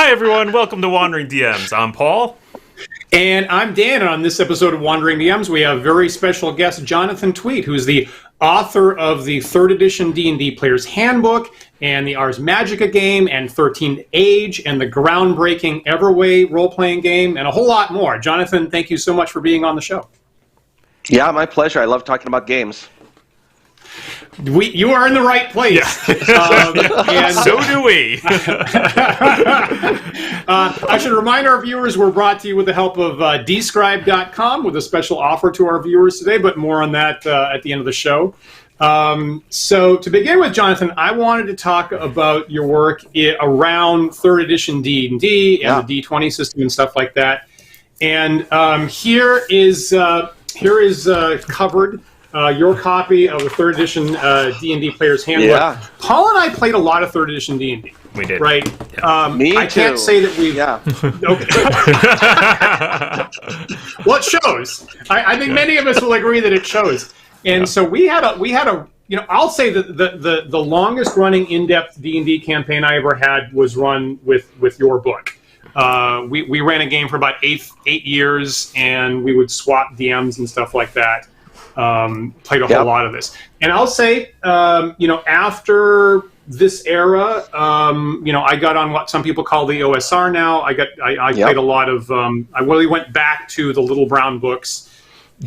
Hi, everyone. Welcome to Wandering DMs. I'm Paul. And I'm Dan, and on this episode of Wandering DMs, we have very special guest Jonathan Tweet, who's the author of the 3rd edition D&D Player's Handbook, and the Ars Magica game, and 13th Age, and the groundbreaking Everway role-playing game, and a whole lot more. Jonathan, thank you so much for being on the show. Yeah, my pleasure. I love talking about games. You are in the right place. Yeah. And so do we. I should remind our viewers we're brought to you with the help of dscribe.com with a special offer to our viewers today, but more on that at the end of the show. So to begin with, Jonathan, I wanted to talk about your work around 3rd edition D&D and the D20 system and stuff like that. And here is covered your copy of the 3rd edition D&D Player's Handbook. Yeah. Paul and I played a lot of 3rd edition D&D. We did. Right? Me too. I can't say that we've... Yeah. Okay. Well, it shows. I think many of us will agree that it shows. And so we had a I'll say that the longest running in-depth D&D campaign I ever had was run with your book. We ran a game for about eight years, and we would swap DMs and stuff like that. Played a whole lot of this. And I'll say, after this era, I got on what some people call the OSR now. I played a lot of, I really went back to the Little Brown books.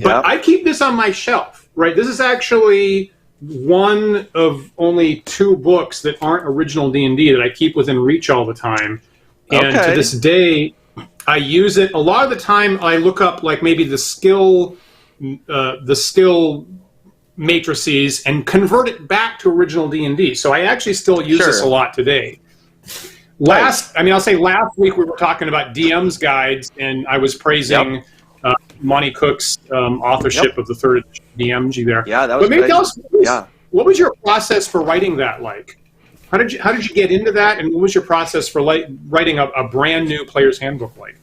But I keep this on my shelf, right? This is actually one of only 2 books that aren't original D&D that I keep within reach all the time. And to this day, I use it. A lot of the time, I look up like maybe the skill matrices and convert it back to original D&D. So I actually still use this a lot today. Last week we were talking about DM's guides, and I was praising Monty Cook's authorship of the 3rd DMG there. Yeah, that was good. But maybe tell us, what was your process for writing that like? How did you get into that, and what was your process for writing a brand new Player's Handbook like?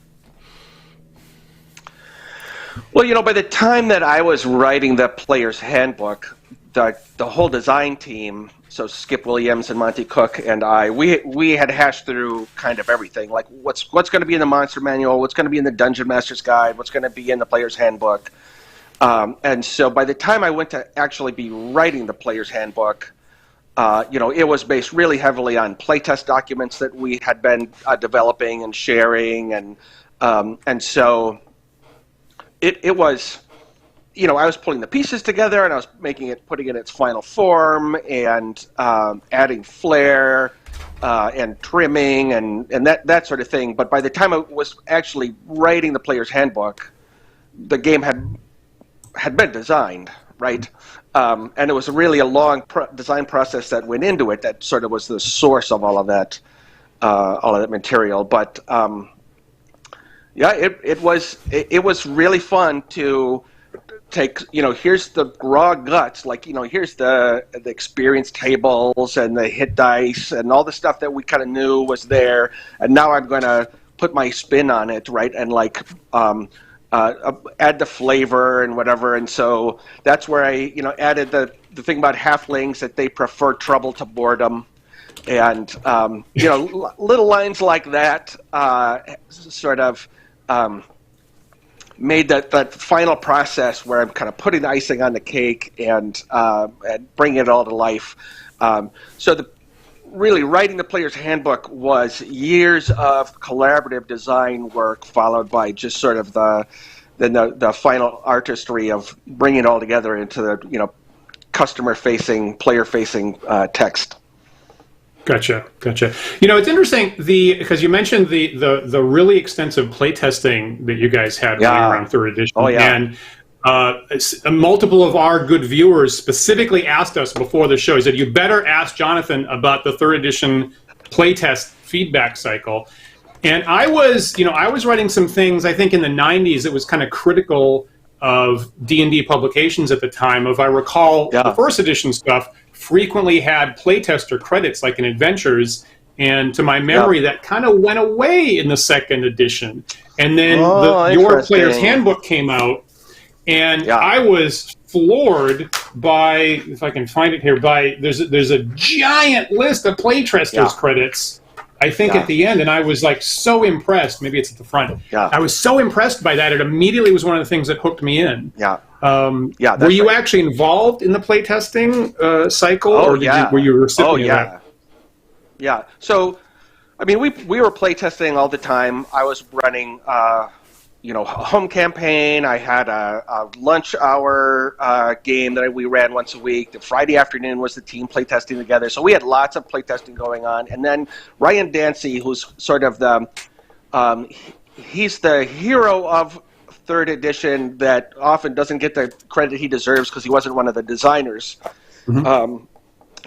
Well, by the time that I was writing the Player's Handbook, the whole design team, so Skip Williams and Monty Cook and I, we had hashed through kind of everything, like what's going to be in the Monster Manual, what's going to be in the Dungeon Master's Guide, what's going to be in the Player's Handbook. And so by the time I went to actually be writing the Player's Handbook, it was based really heavily on playtest documents that we had been developing and sharing, and so it was, I was pulling the pieces together, and I was putting it in its final form, and adding flair and trimming and that sort of thing. But by the time I was actually writing the Player's Handbook, the game had been designed, right? And it was really a long design process that went into it that sort of was the source of all of that material. But it was really fun to take, here's the raw guts, like, here's the experience tables and the hit dice and all the stuff that we kind of knew was there, and now I'm going to put my spin on it, right? And like add the flavor and whatever. And so that's where I, added the thing about halflings, that they prefer trouble to boredom. And, little lines like that sort of made that final process where I'm kind of putting the icing on the cake and bringing it all to life. So really writing the Player's Handbook was years of collaborative design work, followed by just sort of the final artistry of bringing it all together into the customer-facing, player-facing text. Gotcha. It's interesting because you mentioned the really extensive playtesting that you guys had running around 3rd edition. Oh yeah. And multiple of our good viewers specifically asked us before the show. He said, "You better ask Jonathan about the 3rd edition playtest feedback cycle." And I was writing some things. I think in the '90s, it was kind of critical of D&D publications at the time. If I recall, the 1st edition stuff frequently had playtester credits, like in Adventures, and to my memory, that kind of went away in the 2nd edition. And then your Player's Handbook came out, and I was floored by, if I can find it here, there's a giant list of playtesters credits I think at the end, and I was like so impressed. Maybe it's at the front. Yeah. I was so impressed by that. It immediately was one of the things that hooked me in. Yeah. Were you actually involved in the playtesting cycle, or were you a recipient of that? Yeah. So, I mean, we were playtesting all the time. I was running, a home campaign. I had a lunch hour game that we ran once a week. The Friday afternoon was the team playtesting together. So we had lots of playtesting going on. And then Ryan Dancy, who's sort of he's the hero of third edition that often doesn't get the credit he deserves because he wasn't one of the designers. Mm-hmm.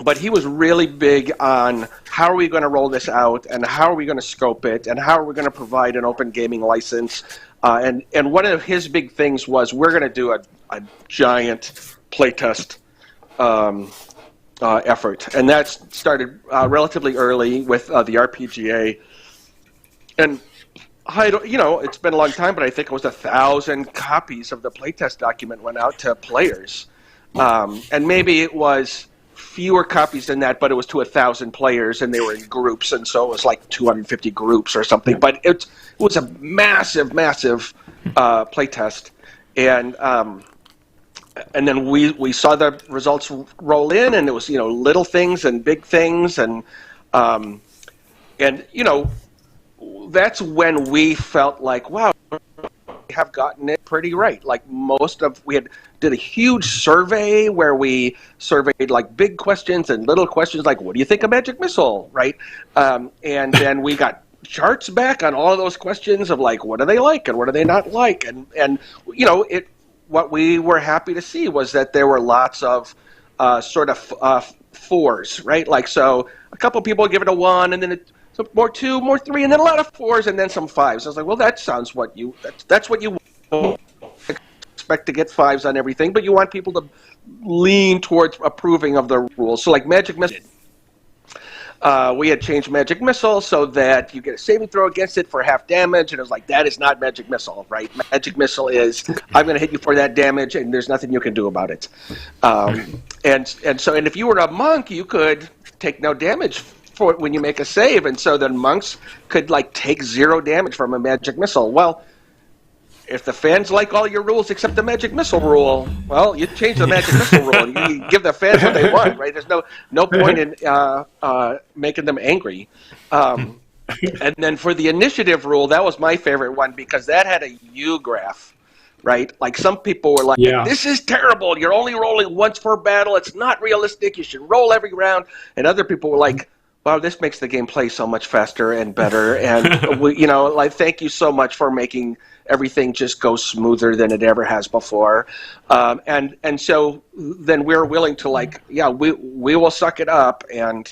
But he was really big on how are we going to roll this out, and how are we going to scope it, and how are we going to provide an open gaming license. And one of his big things was we're going to do a giant playtest effort. And that started relatively early with the RPGA. And it's been a long time, but I think it was 1,000 copies of the playtest document went out to players. And maybe it was fewer copies than that, but it was to 1,000 players, and they were in groups, and so it was like 250 groups or something. But it was a massive playtest, and then we saw the results roll in, and it was little things and big things, and that's when we felt like, wow, we have gotten it pretty right. Like we did a huge survey where we surveyed like big questions and little questions like, what do you think of Magic Missile, right? And then we got charts back on all of those questions of like, what do they like and what do they not like? And what we were happy to see was that there were lots of sort of fours, right? Like, so a couple people give it a 1, and then more 2, more 3, and then a lot of 4s, and then some 5s. I was like, well, that sounds that's what you expect to get 5s on everything, but you want people to lean towards approving of the rules. So like Magic Missile, we had changed Magic Missile so that you get a saving throw against it for half damage, and it was like, that is not Magic Missile, right? Magic Missile is, I'm going to hit you for that damage, and there's nothing you can do about it. And if you were a monk, you could take no damage for when you make a save, and so then monks could like take 0 damage from a Magic Missile. Well, if the fans like all your rules except the Magic Missile rule, well, you change the Magic Missile rule. You give the fans what they want, right? There's no point in making them angry. And then for the initiative rule, that was my favorite one because that had a U graph, right? Like some people were like, this is terrible. You're only rolling once per battle. It's not realistic. You should roll every round. And other people were like, wow, this makes the game play so much faster and better. And, thank you so much for making everything just go smoother than it ever has before. And so then we're willing to we will suck it up and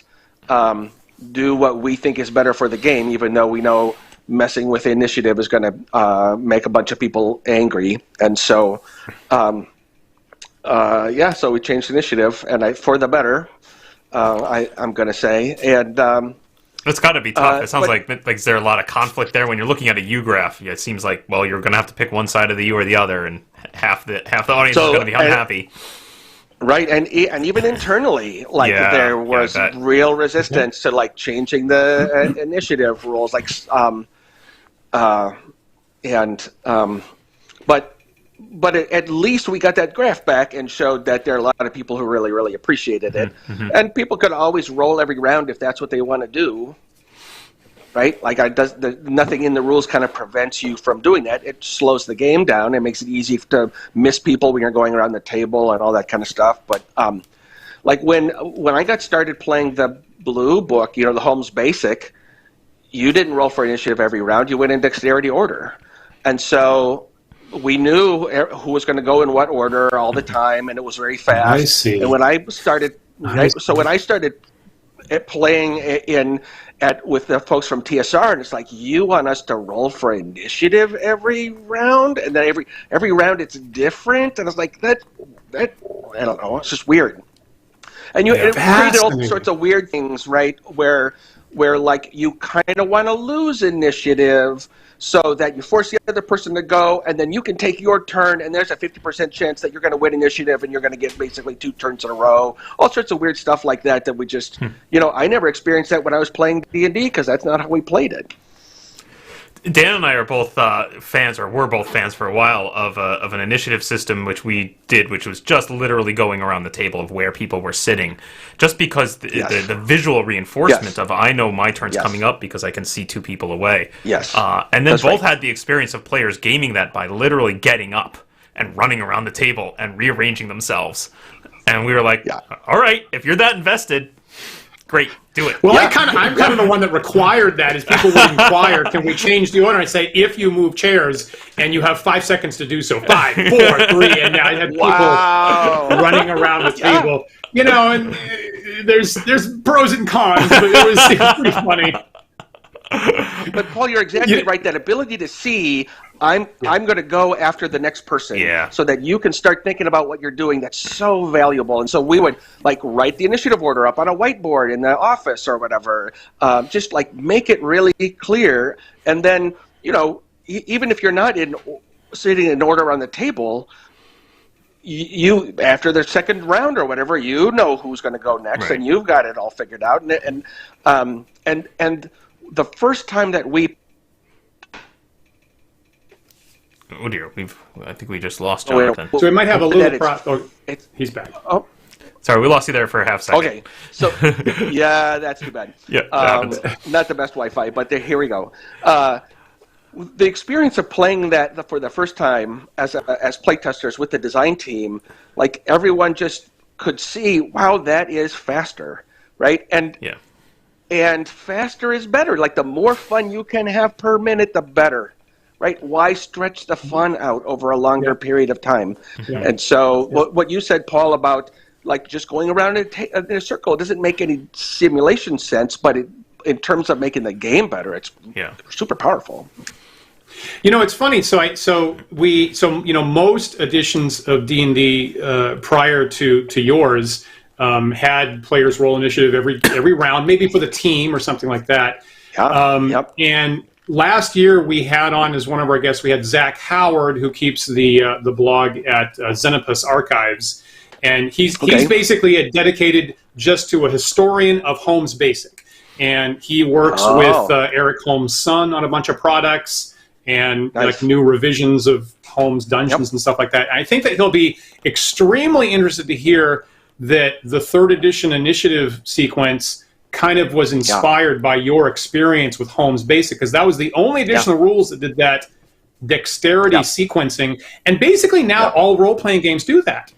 do what we think is better for the game, even though we know messing with initiative is going to make a bunch of people angry. And so, so we changed initiative, and for the better. I'm going to say, and it's got to be tough. It sounds like is there a lot of conflict there when you're looking at a U graph? It seems like you're going to have to pick one side of the U or the other, and half the audience is going to be unhappy. Right, and even internally, there was real resistance to changing the initiative rules, But at least we got that graph back and showed that there are a lot of people who really, really appreciated it. Mm-hmm. And people could always roll every round if that's what they want to do, right? Nothing in the rules kind of prevents you from doing that. It slows the game down. It makes it easy to miss people when you're going around the table and all that kind of stuff. But when I got started playing the blue book, the Holmes Basic, you didn't roll for initiative every round. You went in dexterity order. And so we knew who was going to go in what order all the time, and it was very fast. I see. And when I started, playing with the folks from TSR, and it's like, you want us to roll for initiative every round, and then every round it's different, and it's like that. I don't know. It's just weird. And it created all sorts of weird things, right? Where where like you kind of want to lose initiative so that you force the other person to go, and then you can take your turn, and there's a 50% chance that you're going to win initiative, and you're going to get basically 2 turns in a row. All sorts of weird stuff like that we just, I never experienced that when I was playing D&D because that's not how we played it. Dan and I are both fans, or were both fans for a while, of an initiative system which we did, which was just literally going around the table of where people were sitting, just because the visual reinforcement of I know my turn's coming up because I can see 2 people away. Yes. And then both had the experience of players gaming that by literally getting up and running around the table and rearranging themselves. And we were like, all right, if you're that invested, great, do it. Well, I'm kind of the one that required that. Is people would inquire, can we change the order? I say, if you move chairs and you have 5 seconds to do so, 5, 4, 3, and I had people running around the table. And there's pros and cons, but it was pretty funny. But Paul, you're exactly right. That ability to see, I'm going to go after the next person, so that you can start thinking about what you're doing. That's so valuable. And so we would like write the initiative order up on a whiteboard in the office or whatever. Just like make it really clear, and then even if you're not sitting in order on the table, you after the second round or whatever, who's going to go next, and you've got it all figured out. And the first time that we oh dear, I think we just lost Jonathan. So we might have a little he's back. Oh, sorry, we lost you there for a half second. Okay, so that's too bad. Not the best Wi-Fi, but here we go. The experience of playing that for the first time as playtesters with the design team, like everyone just could see, wow, that is faster, right? And faster is better. Like the more fun you can have per minute, the better, right? Why stretch the fun out over a longer period of time? And so what you said, Paul, about like just going around in a circle, it doesn't make any simulation sense, but in terms of making the game better, it's super powerful. It's funny. So most editions of D&D prior to yours had players roll initiative every round, maybe for the team or something like that. And last year we had on as one of our guests, we had Zach Howard, who keeps the blog at Xenopus Archives, and he's basically dedicated just to a historian of Holmes Basic, and he works with Eric Holmes' son on a bunch of products and like new revisions of Holmes Dungeons and stuff like that. And I think that he'll be extremely interested to hear that the 3rd edition initiative sequence kind of was inspired by your experience with Holmes Basic, because that was the only additional rules that did that dexterity sequencing, and basically now all role-playing games do that.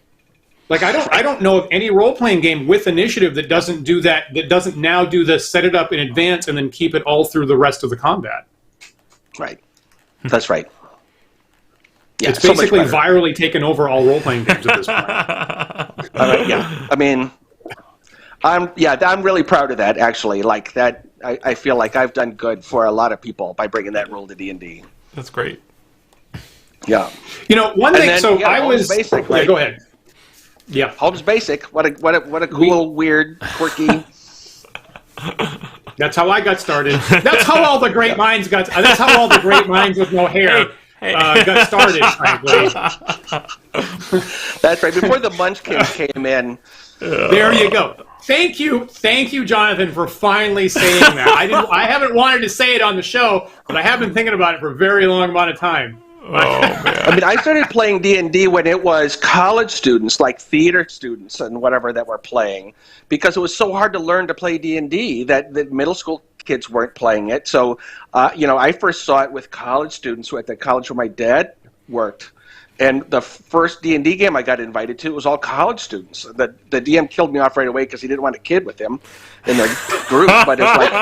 Like I don't know of any role-playing game with initiative that doesn't do that, that doesn't now do the set it up in advance and then keep it all through the rest of the combat. Right. That's right. Yeah, it's basically virally taken over all role-playing games at this point. I mean, I'm really proud of that, actually. Like that, I feel like I've done good for a lot of people by bringing that rule to D&D. That's great. Yeah. One thing. Then, I was basic. Right? Go ahead. Yeah. Holmes Basic. What a cool, weird, quirky. That's how I got started. That's how all the great minds got. That's how all the great minds with no hair. Got started, frankly. That's right. Before the Munchkins came in. There you go. Thank you, Jonathan, for finally saying that. I haven't wanted to say it on the show, but I have been thinking about it for a very long amount of time. Oh man! I mean, I started playing D&D when it was college students, like theater students and whatever, that were playing, because it was so hard to learn to play D&D that middle school kids weren't playing it. So, I first saw it with college students at the college where my dad worked. And the first D&D game I got invited to was all college students. The DM killed me off right away because he didn't want a kid with him in the group. But it's like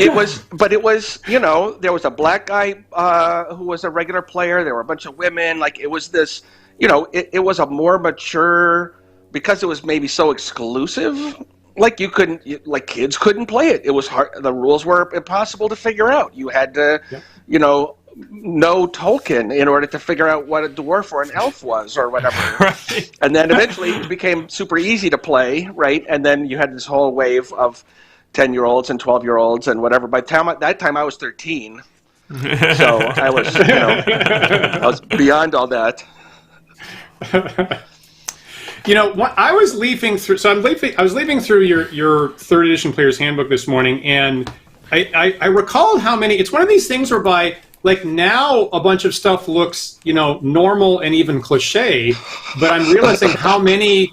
it was there was a black guy who was a regular player. There were a bunch of women. Like it was this, it was a more mature, because it was maybe so exclusive. Like kids couldn't play it. It was hard. The rules were impossible to figure out. You had to, know Tolkien in order to figure out what a dwarf or an elf was or whatever. Right. And then eventually it became super easy to play, right? And then you had this whole wave of 10-year-olds and 12-year-olds and whatever. By that time I was 13, so I was, I was beyond all that. I was leafing through. So I was leafing through your third edition Player's Handbook this morning, and I recalled how many. It's one of these things whereby, like, now a bunch of stuff looks, normal and even cliche, but I'm realizing how many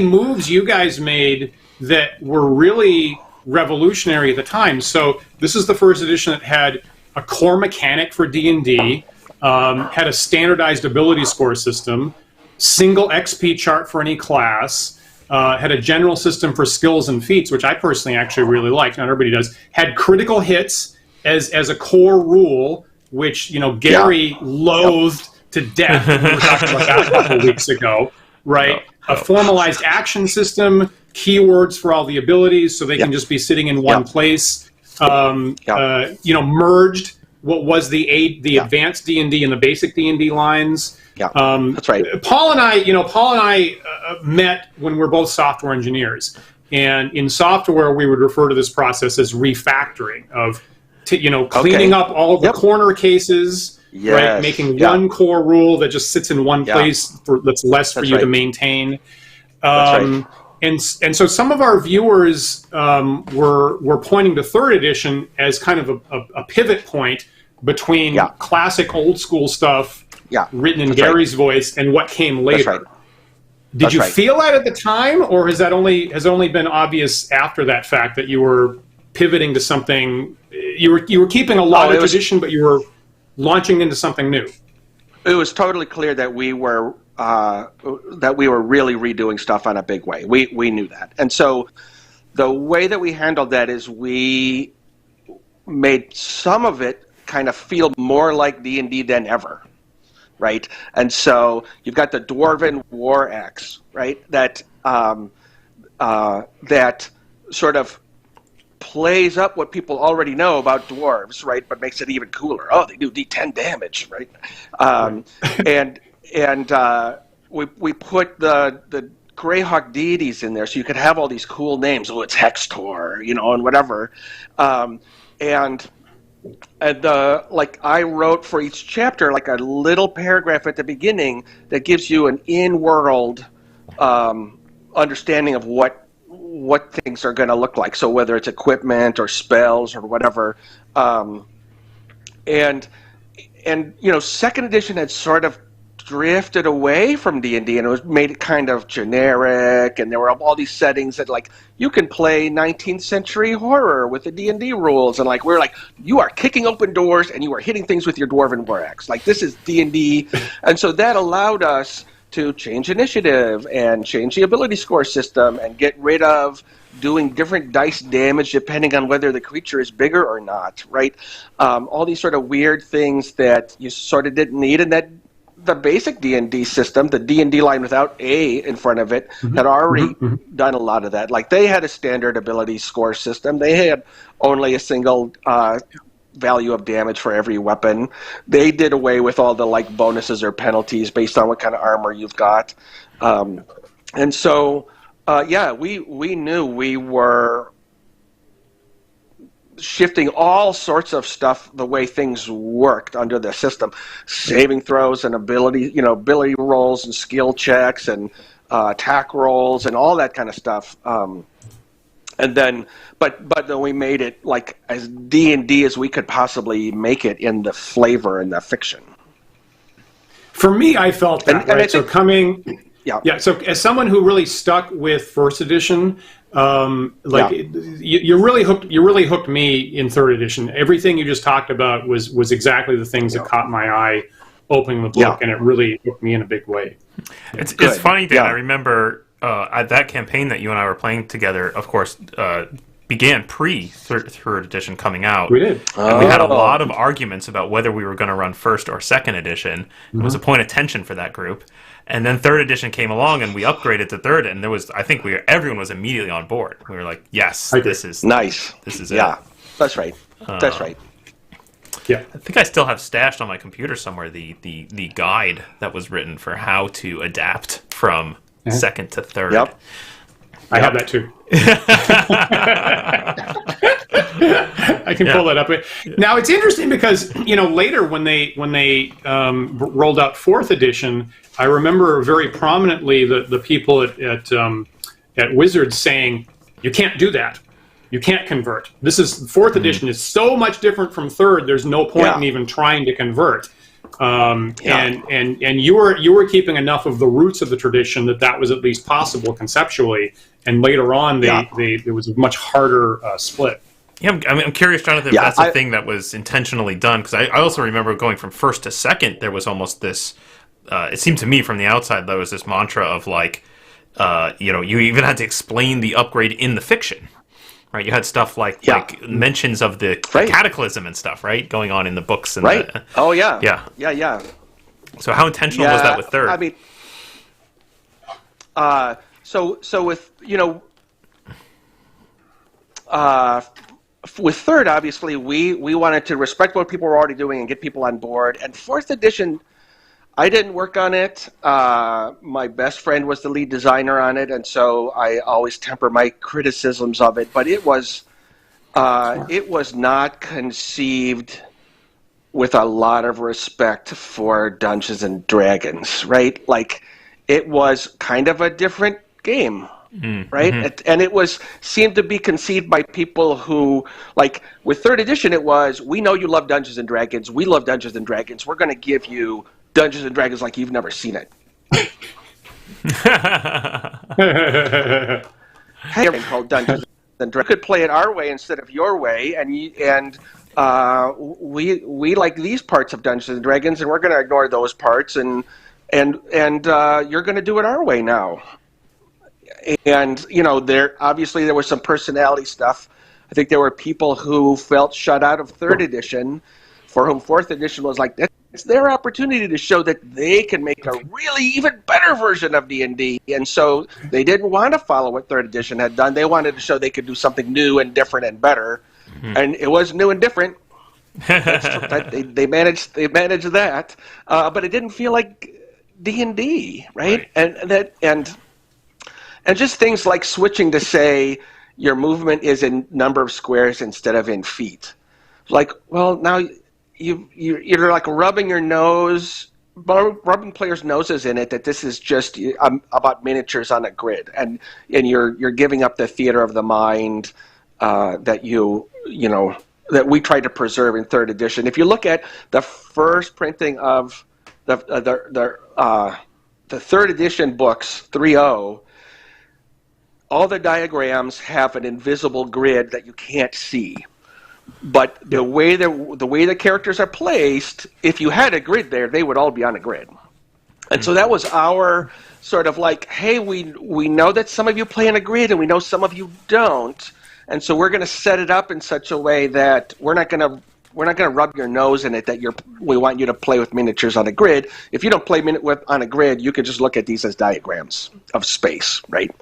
moves you guys made that were really revolutionary at the time. So this is the first edition that had a core mechanic for D&D, had a standardized ability score system, single XP chart for any class, had a general system for skills and feats, which I personally actually really liked. Not everybody does. Had critical hits as a core rule, which Gary loathed to death. We were talking about that a couple of weeks ago, right? A formalized action system, keywords for all the abilities, so they can just be sitting in one place. Merged what was the advanced D&D and the basic D&D lines. Yeah, that's right. Paul and I met when we were both software engineers, and in software we would refer to this process as refactoring, of cleaning up all of the corner cases, right? Making one core rule that just sits in one place that's less for you to maintain. And so some of our viewers were pointing to third edition as kind of a pivot point between classic old school stuff written in Gary's voice and what came later. Did you feel that at the time, or has that only been obvious after that fact that you were pivoting to something? You were keeping a lot of tradition, but you were launching into something new. It was totally clear that we were really redoing stuff on a big way. We knew that, and so the way that we handled that is we made some of it kind of feel more like D&D than ever, right? And so you've got the Dwarven War Axe, right? That that sort of plays up what people already know about dwarves, right? But makes it even cooler. Oh, they do D10 damage, right? And we put the Greyhawk deities in there, so you could have all these cool names. Oh, it's Hextor, and whatever. And I wrote for each chapter like a little paragraph at the beginning that gives you an in-world understanding of what things are going to look like. So whether it's equipment or spells or whatever, and second edition had sort of drifted away from D&D, and it was made kind of generic, and there were all these settings that, like, you can play 19th century horror with the D&D rules, and we're like, you are kicking open doors and you are hitting things with your Dwarven War Axe. Like, this is D&D. And so that allowed us to change initiative and change the ability score system and get rid of doing different dice damage depending on whether the creature is bigger or not, right? All these sort of weird things that you sort of didn't need, and that the basic D&D system, the D&D line without A in front of it, had already done a lot of that. Like, they had a standard ability score system. They had only a single value of damage for every weapon. They did away with all the bonuses or penalties based on what kind of armor you've got. And so, we knew we were shifting all sorts of stuff the way things worked under the system, saving throws and ability rolls and skill checks and attack rolls and all that kind of stuff. And then, but then we made it like as D&D as we could possibly make it in the flavor and the fiction. For me, I felt that, right? So so as someone who really stuck with first edition, you really hooked me in third edition. Everything you just talked about was exactly the things that caught my eye opening the book, and it really hooked me in a big way. It's funny, Dan. I remember at that campaign that you and I were playing together, of course, began pre-third edition coming out. We did. And we had a lot of arguments about whether we were going to run first or second edition. It was a point of tension for that group. And then third edition came along, and we upgraded to third, and everyone was immediately on board. We were like, yes, this is nice. This is it. Yeah, that's right. That's right. Yeah, I think I still have stashed on my computer somewhere the guide that was written for how to adapt from second to third. Yep. I have that too. I can pull that up. Now it's interesting because later when they rolled out 4th edition, I remember very prominently the people at Wizards saying, "You can't do that. You can't convert. This is 4th edition is so much different from 3rd. There's no point in even trying to convert." And you were keeping enough of the roots of the tradition that was at least possible conceptually. And later on, there was a much harder split. Yeah, I'm curious, Jonathan, if that's a thing that was intentionally done, because I also remember going from 1st to 2nd, there was almost this, it seemed to me from the outside, there was this mantra of like, you even had to explain the upgrade in the fiction, right? You had stuff like mentions of the cataclysm and stuff, right, going on in the books. And Oh, yeah. Yeah. So how intentional was that with 3rd? I mean, so with, with 3rd, obviously, we wanted to respect what people were already doing and get people on board. And 4th edition, I didn't work on it. My best friend was the lead designer on it, and so I always temper my criticisms of it. But it was not conceived with a lot of respect for Dungeons and Dragons, right? Like, it was kind of a different game. Right, and it seemed to be conceived by people who, like, with 3rd edition, it was, we know you love Dungeons and Dragons, we love Dungeons and Dragons, we're going to give you Dungeons and Dragons like you've never seen it. Hey, called Dungeons and Dragons. You could play it our way instead of your way, and we like these parts of Dungeons and Dragons, and we're going to ignore those parts, and you're going to do it our way now. And, there was some personality stuff. I think there were people who felt shut out of 3rd edition, for whom 4th edition was like, it's their opportunity to show that they can make a really even better version of D&D. And so they didn't want to follow what 3rd edition had done. They wanted to show they could do something new and different and better. And it was new and different. They managed that. But it didn't feel like D&D, right? And just things like switching to say your movement is in number of squares instead of in feet. Like, well, now you're like rubbing players' noses in it that this is just about miniatures on a grid, and you're giving up the theater of the mind that that we tried to preserve in 3rd edition. If you look at the first printing of the 3rd edition books 3.0. All the diagrams have an invisible grid that you can't see. But the way the characters are placed, if you had a grid there, they would all be on a grid. And so that was our sort of like, hey, we know that some of you play on a grid and we know some of you don't. And so we're going to set it up in such a way that we're not going to rub your nose in it that we want you to play with miniatures on a grid. If you don't play on a grid, you can just look at these as diagrams of space, right?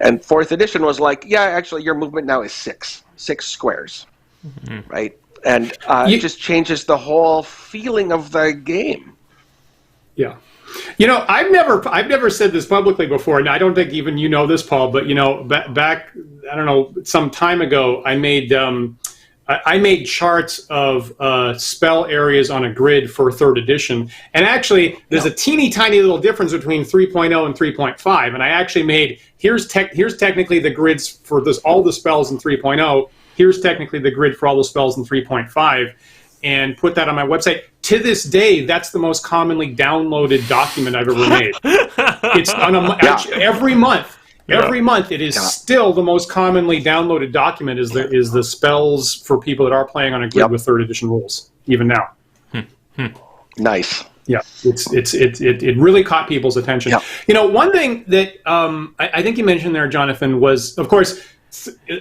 And 4th edition was like, yeah, actually your movement now is six squares, right? And it just changes the whole feeling of the game. Yeah. I've never said this publicly before, and I don't think even you know this, Paul, but, back, I don't know, some time ago, I made charts of spell areas on a grid for 3rd edition, and actually there's a teeny tiny little difference between 3.0 and 3.5, and I actually made, here's technically the grids for all the spells in 3.0, here's technically the grid for all the spells in 3.5, and put that on my website. To this day, that's the most commonly downloaded document I've ever made. It's on every month. Every month, it is still the most commonly downloaded document is the spells for people that are playing on a grid with 3rd edition rules, even now. Nice. Yeah, it really caught people's attention. Yeah. One thing that I think you mentioned there, Jonathan, was, of course,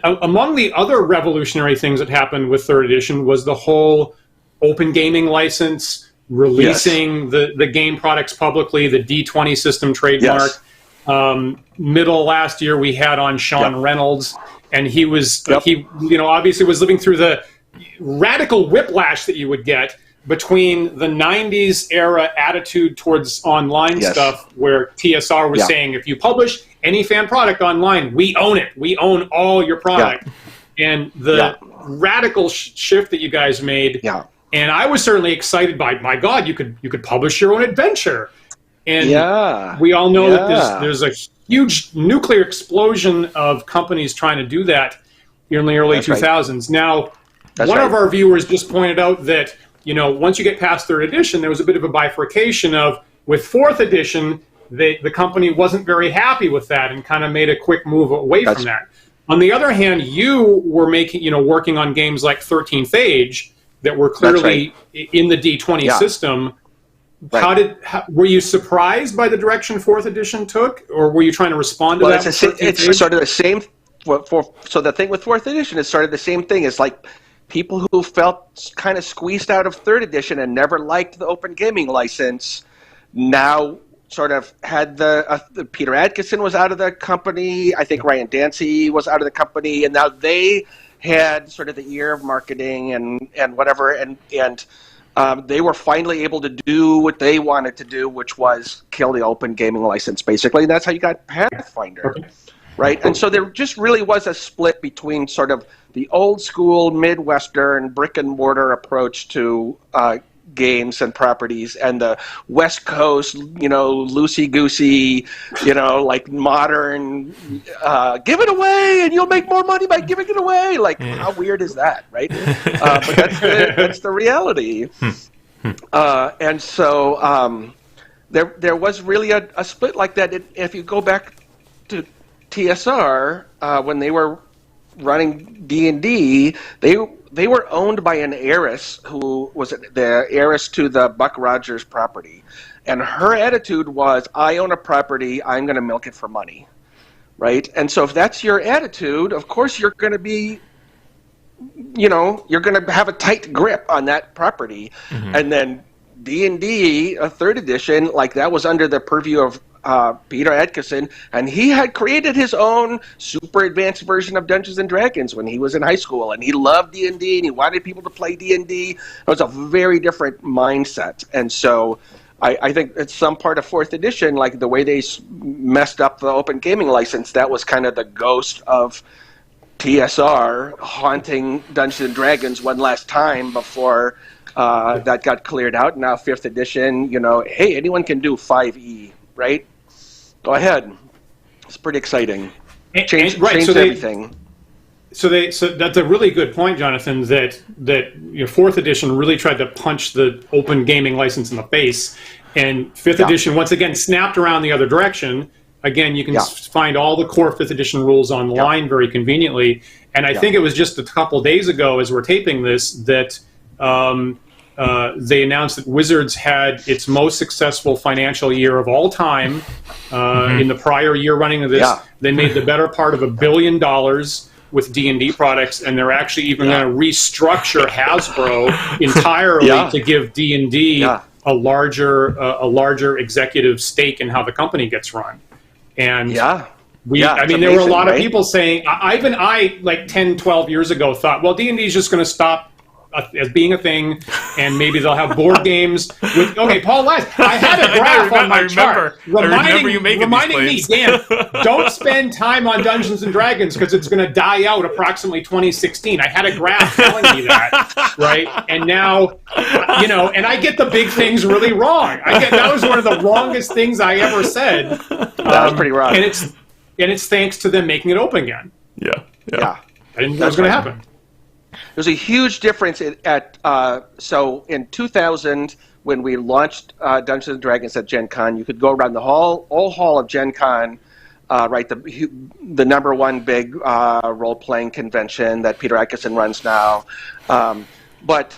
among the other revolutionary things that happened with 3rd edition was the whole open gaming license, releasing the game products publicly, the D20 system trademark. Yes. Middle last year, we had on Sean Reynolds, and he was he obviously was living through the radical whiplash that you would get between the 90s era attitude towards online stuff, where TSR was saying, if you publish any fan product online, we own it. We own all your product. And the radical shift that you guys made. And I was certainly excited by, my God, you could publish your own adventure. And we all know that there's a huge nuclear explosion of companies trying to do that here in the early 2000s. Now, one of our viewers just pointed out that, you know, once you get past 3rd edition, there was a bit of a bifurcation of, with 4th edition, the company wasn't very happy with that and kind of made a quick move away from that. On the other hand, you were working on games like 13th Age that were clearly in the D20 system. Were you surprised by the direction 4th edition took, or were you trying to respond to that? It's sort of the same. So the thing with 4th edition is sort of the same thing. It's like people who felt kind of squeezed out of 3rd edition and never liked the open gaming license now sort of had the Peter Adkison was out of the company. I think Ryan Dancy was out of the company, and now they had sort of the ear of marketing and whatever, and they were finally able to do what they wanted to do, which was kill the open gaming license, basically. And that's how you got Pathfinder, right? And so there just really was a split between sort of the old school Midwestern brick and mortar approach to games and properties, and the West Coast, loosey-goosey, like modern, give it away and you'll make more money by giving it away. Like, how weird is that, right? But that's the reality. And so there was really a split like that. If you go back to TSR, when they were running D&D, they were owned by an heiress who was the heiress to the Buck Rogers property. And her attitude was, I own a property, I'm going to milk it for money, right? And so if that's your attitude, of course you're going to be, you're going to have a tight grip on that property. And then D&D, a 3rd edition, like that was under the purview of Peter Adkison, and he had created his own super advanced version of Dungeons and Dragons when he was in high school, and he loved D&D and he wanted people to play D&D. It was a very different mindset, and so I think it's some part of 4th edition, like the way they messed up the open gaming license, that was kind of the ghost of TSR haunting Dungeons and Dragons one last time before that got cleared out. Now 5th edition, hey, anyone can do 5e, right? Go ahead. It's pretty exciting. Changed everything. So that's a really good point, Jonathan, that 4th edition really tried to punch the open gaming license in the face, and 5th edition once again snapped around the other direction. Again, you can find all the core 5th edition rules online very conveniently. And I think it was just a couple days ago, as we're taping this, that they announced that Wizards had its most successful financial year of all time in the prior year running of this. They made the better part of $1 billion with D&D products, and they're actually even going to restructure Hasbro entirely to give D&D a larger executive stake in how the company gets run. And there were a lot of people saying, I like 10, 12 years ago thought, well, D&D is just going to stop as being a thing, and maybe they'll have board games with, Paul Wise, I had a graph on my chart reminding me, Dan, don't spend time on Dungeons and Dragons because it's going to die out approximately 2016. I had a graph telling me that, right? And now, and I get the big things really wrong. That was one of the wrongest things I ever said. That was pretty wrong. And it's thanks to them making it open again. Yeah. I didn't think that was going to happen. There's a huge difference so in 2000, when we launched Dungeons & Dragons at Gen Con, you could go around the whole hall of Gen Con, the number one big role-playing convention that Peter Adkison runs now. But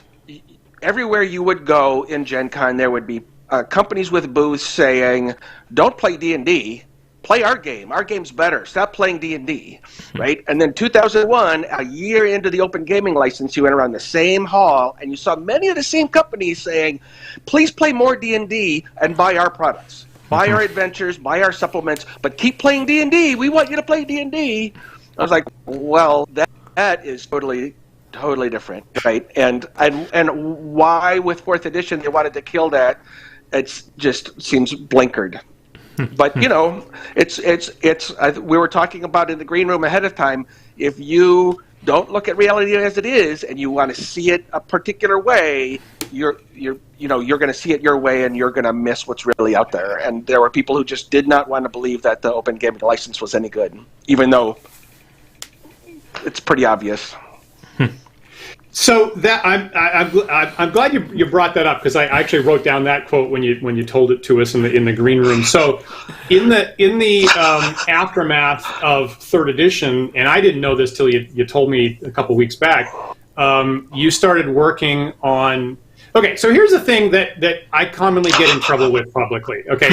everywhere you would go in Gen Con, there would be companies with booths saying, don't play D&D. Play our game. Our game's better. Stop playing D&D, right? And then 2001, a year into the open gaming license, you went around the same hall, and you saw many of the same companies saying, please play more D&D and buy our products. Buy our adventures, buy our supplements, but keep playing D&D. We want you to play D&D. I was like, well, that is totally Totally different, right? And why with fourth edition they wanted to kill that? It just seems blinkered. But we were talking about in the green room ahead of time. If you don't look at reality as it is, and you want to see it a particular way, you're going to see it your way, and you're going to miss what's really out there. And there were people who just did not want to believe that the open gaming license was any good, even though it's pretty obvious. So that I'm glad you brought that up, because I actually wrote down that quote when you told it to us in the green room. So in the aftermath of third edition, and I didn't know this till you told me a couple weeks back, you started working on. Okay, so here's the thing that I commonly get in trouble with publicly. Okay,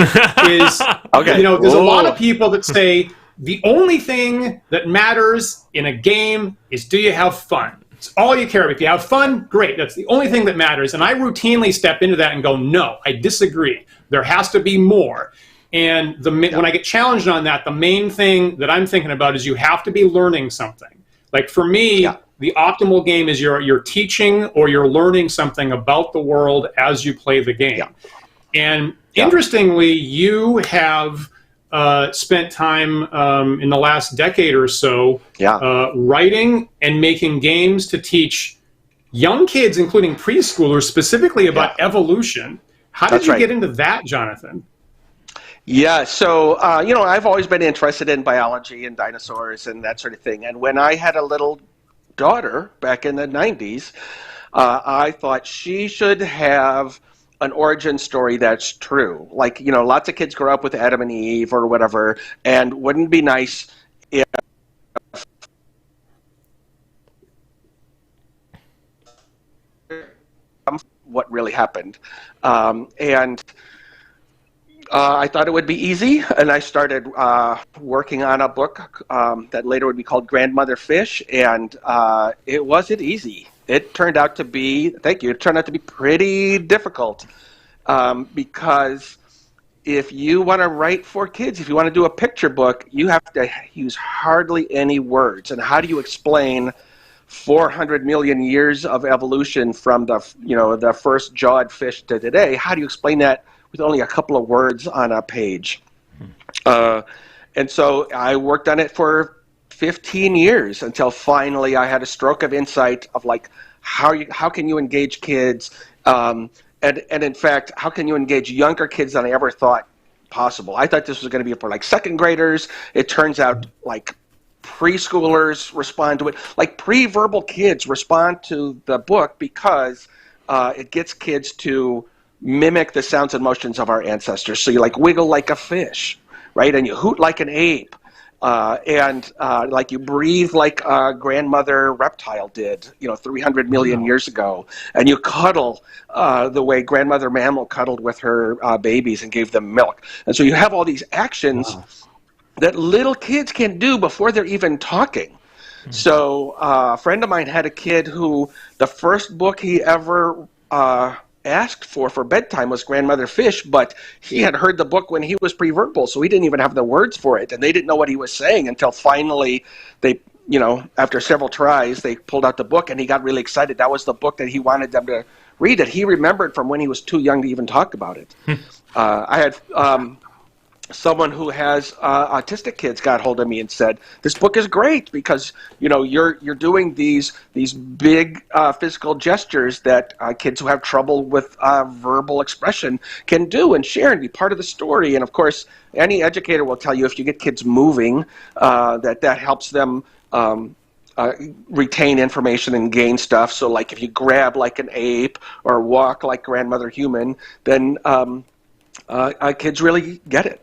is okay. There's a lot of people that say the only thing that matters in a game is, do you have fun? It's all you care about. If you have fun, great. That's the only thing that matters. And I routinely step into that and go, no, I disagree. There has to be more. And when I get challenged on that, the main thing that I'm thinking about is you have to be learning something. Like for me, the optimal game is you're teaching or you're learning something about the world as you play the game. And interestingly, you have spent time in the last decade or so writing and making games to teach young kids, including preschoolers, specifically about evolution. How did you get into that, Jonathan? Yeah, so, I've always been interested in biology and dinosaurs and that sort of thing. And when I had a little daughter back in the 90s, I thought she should have an origin story that's true. Like, lots of kids grow up with Adam and Eve or whatever, and wouldn't it be nice if what really happened? I thought it would be easy, and I started working on a book that later would be called Grandmother Fish, and it wasn't easy. It turned out to be, pretty difficult because if you want to write for kids, if you want to do a picture book, you have to use hardly any words. And how do you explain 400 million years of evolution from the first jawed fish to today? How do you explain that with only a couple of words on a page? And so I worked on it for 15 years until finally I had a stroke of insight of like, how can you engage kids? And in fact, how can you engage younger kids than I ever thought possible? I thought this was going to be for like second graders. It turns out like preschoolers respond to it. Like pre-verbal kids respond to the book because it gets kids to mimic the sounds and motions of our ancestors. So you like wiggle like a fish, right? And you hoot like an ape. And like you breathe like a grandmother reptile did, 300 million years ago. And you cuddle the way grandmother mammal cuddled with her babies and gave them milk. And so you have all these actions that little kids can do before they're even talking. So a friend of mine had a kid who the first book he ever asked for bedtime was Grandmother Fish, but he had heard the book when he was pre-verbal, so he didn't even have the words for it, and they didn't know what he was saying until finally they, after several tries, they pulled out the book, and he got really excited. That was the book that he wanted them to read, that he remembered from when he was too young to even talk about it. I had someone who has autistic kids got hold of me and said, this book is great because you're doing these big physical gestures that kids who have trouble with verbal expression can do and share and be part of the story. And of course, any educator will tell you if you get kids moving, that helps them retain information and gain stuff. So like if you grab like an ape or walk like grandmother human, then kids really get it.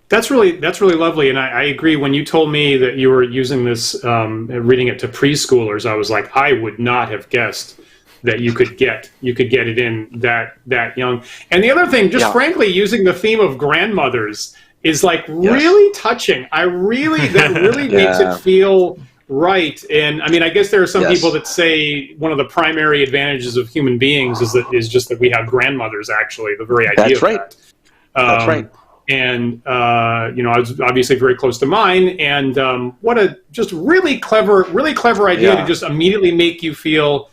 That's really lovely, and I agree. When you told me that you were using this, reading it to preschoolers, I was like, I would not have guessed that you could get it in that young. And the other thing, just frankly, using the theme of grandmothers is like really touching. That really makes it feel right. And I mean, I guess there are some people that say one of the primary advantages of human beings is just that we have grandmothers. Actually, the very idea of that. That's right. And I was obviously very close to mine. And what a just really clever idea to just immediately make you feel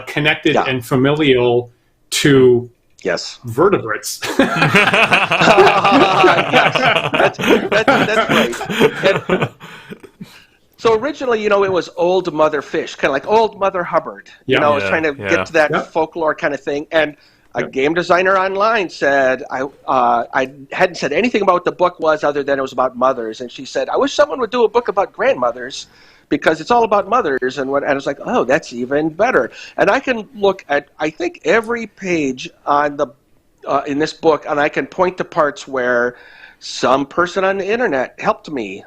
connected and familial to vertebrates. Yes, that's right. And so originally, it was Old Mother Fish, kind of like Old Mother Hubbard. I was trying to get to that folklore kind of thing. And a game designer online said, I hadn't said anything about what the book was other than it was about mothers. And she said, I wish someone would do a book about grandmothers because it's all about mothers. And I was like, oh, that's even better. And I can look at, I think, every page on the in this book, and I can point to parts where some person on the internet helped me,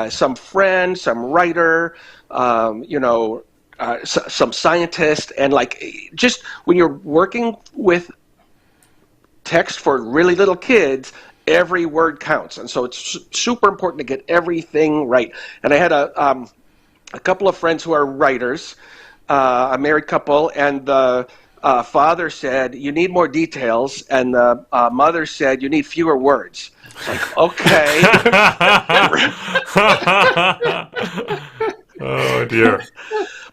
some friend, some writer, some scientist, and just when you're working with text for really little kids, every word counts, and so it's super important to get everything right. And I had a couple of friends who are writers, a married couple, and the father said, you need more details, and the mother said, you need fewer words. It's like, okay. Oh, dear.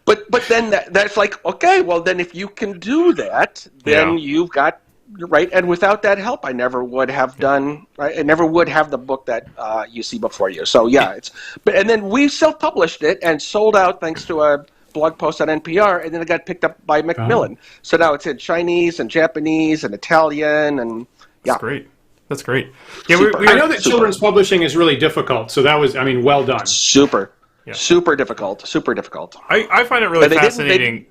But then that's like, okay, well, then if you can do that, then you've got, right? And without that help, I never would have done, right? I never would have the book that you see before you. So, and then we self-published it and sold out thanks to a blog post on NPR, and then it got picked up by Macmillan. So now it's in Chinese and Japanese and Italian, and That's great. That's great. Yeah, I know that children's publishing is really difficult, so that was, well done. Super difficult. I find it really fascinating.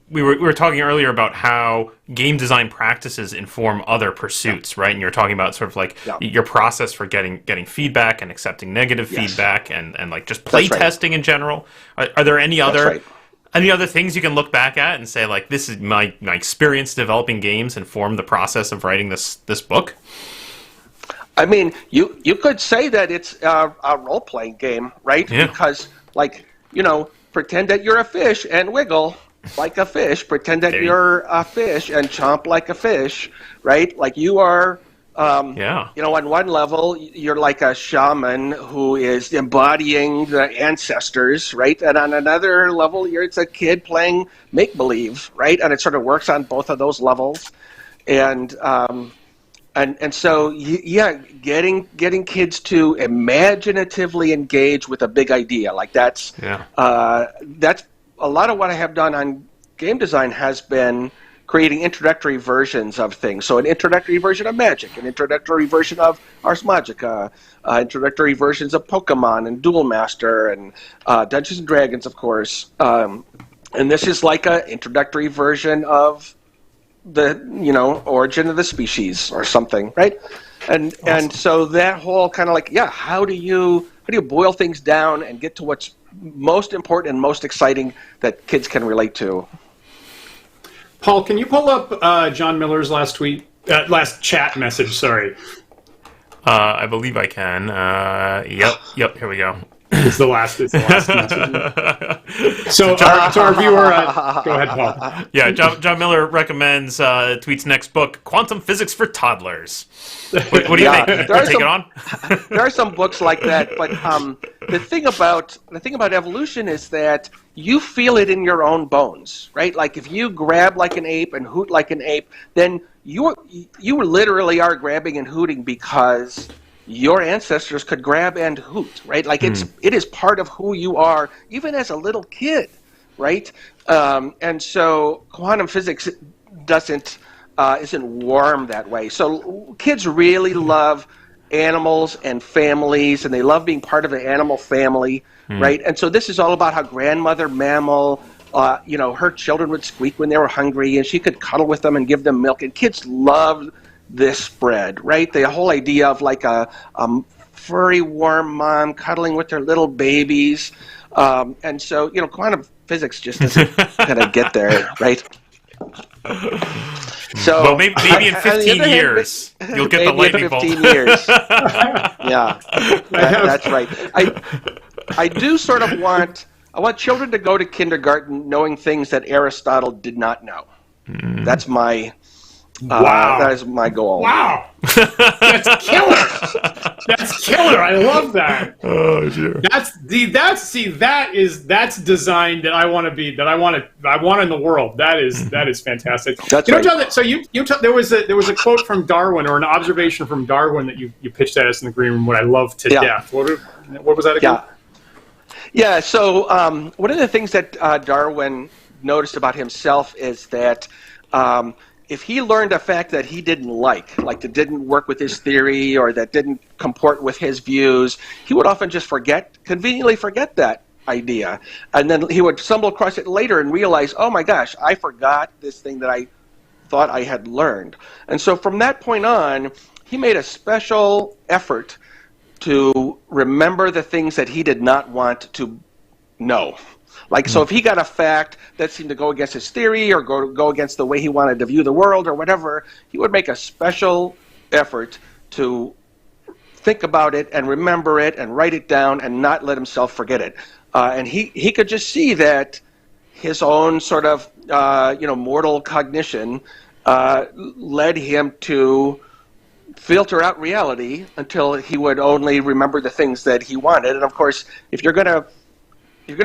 We were talking earlier about how game design practices inform other pursuits, right? And you're talking about sort of like your process for getting feedback and accepting negative feedback and like just playtesting in general. Are there any other things you can look back at and say, like, this is my experience developing games informed the process of writing this book? I mean, you could say that it's a role-playing game, right? Yeah. Because, pretend that you're a fish and wiggle like a fish. Pretend that you're a fish and chomp like a fish, right? Like you are, on one level, you're like a shaman who is embodying the ancestors, right? And on another level, it's a kid playing make-believe, right? And it sort of works on both of those levels. And so, getting kids to imaginatively engage with a big idea, like that's a lot of what I have done on game design has been creating introductory versions of things. So an introductory version of Magic, an introductory version of Ars Magica, introductory versions of Pokemon and Duel Master and Dungeons and Dragons, of course. And this is like an introductory version of the origin of the species or something, right? And awesome. And so that whole kind of like how do you boil things down and get to what's most important and most exciting that kids can relate to? Paul, can you pull up John Miller's last chat message? Sorry. I believe I can. Yep. Here we go. It's the last message. So our viewer, go ahead, Paul. Yeah, John Miller recommends tweets next book, Quantum Physics for Toddlers. What do you think? Take it on? There are some books like that, but the thing about evolution is that you feel it in your own bones, right? Like if you grab like an ape and hoot like an ape, then you literally are grabbing and hooting because your ancestors could grab and hoot, right? Like it is part of who you are, even as a little kid, right? And so quantum physics isn't warm that way. So kids really love animals and families, and they love being part of an animal family, right? And so this is all about how grandmother mammal, her children would squeak when they were hungry, and she could cuddle with them and give them milk, and kids love this spread, right? The whole idea of like a furry, warm mom cuddling with her little babies. And so, quantum physics just doesn't kind of get there, right? So, well, maybe in 15 years, you'll get the lightning bolt. 15 years. Yeah, that's right. I do sort of want children to go to kindergarten knowing things that Aristotle did not know. That's my Wow. That is my goal. Wow. That's killer. That's killer. I love that. Oh, sure. That's design that I want to be. I want in the world. That is fantastic. That's right. John, so there was a quote from Darwin, or an observation from Darwin, that you pitched at us in the green room. What I love to death. What was that again? Yeah. So one of the things that Darwin noticed about himself is that if he learned a fact that he didn't like that didn't work with his theory or that didn't comport with his views, he would often just conveniently forget that idea. And then he would stumble across it later and realize, oh my gosh, I forgot this thing that I thought I had learned. And so from that point on, he made a special effort to remember the things that he did not want to know. So if he got a fact that seemed to go against his theory or go against the way he wanted to view the world or whatever, he would make a special effort to think about it and remember it and write it down and not let himself forget it. And he could just see that his own sort of mortal cognition led him to filter out reality until he would only remember the things that he wanted. And of course, if you're going to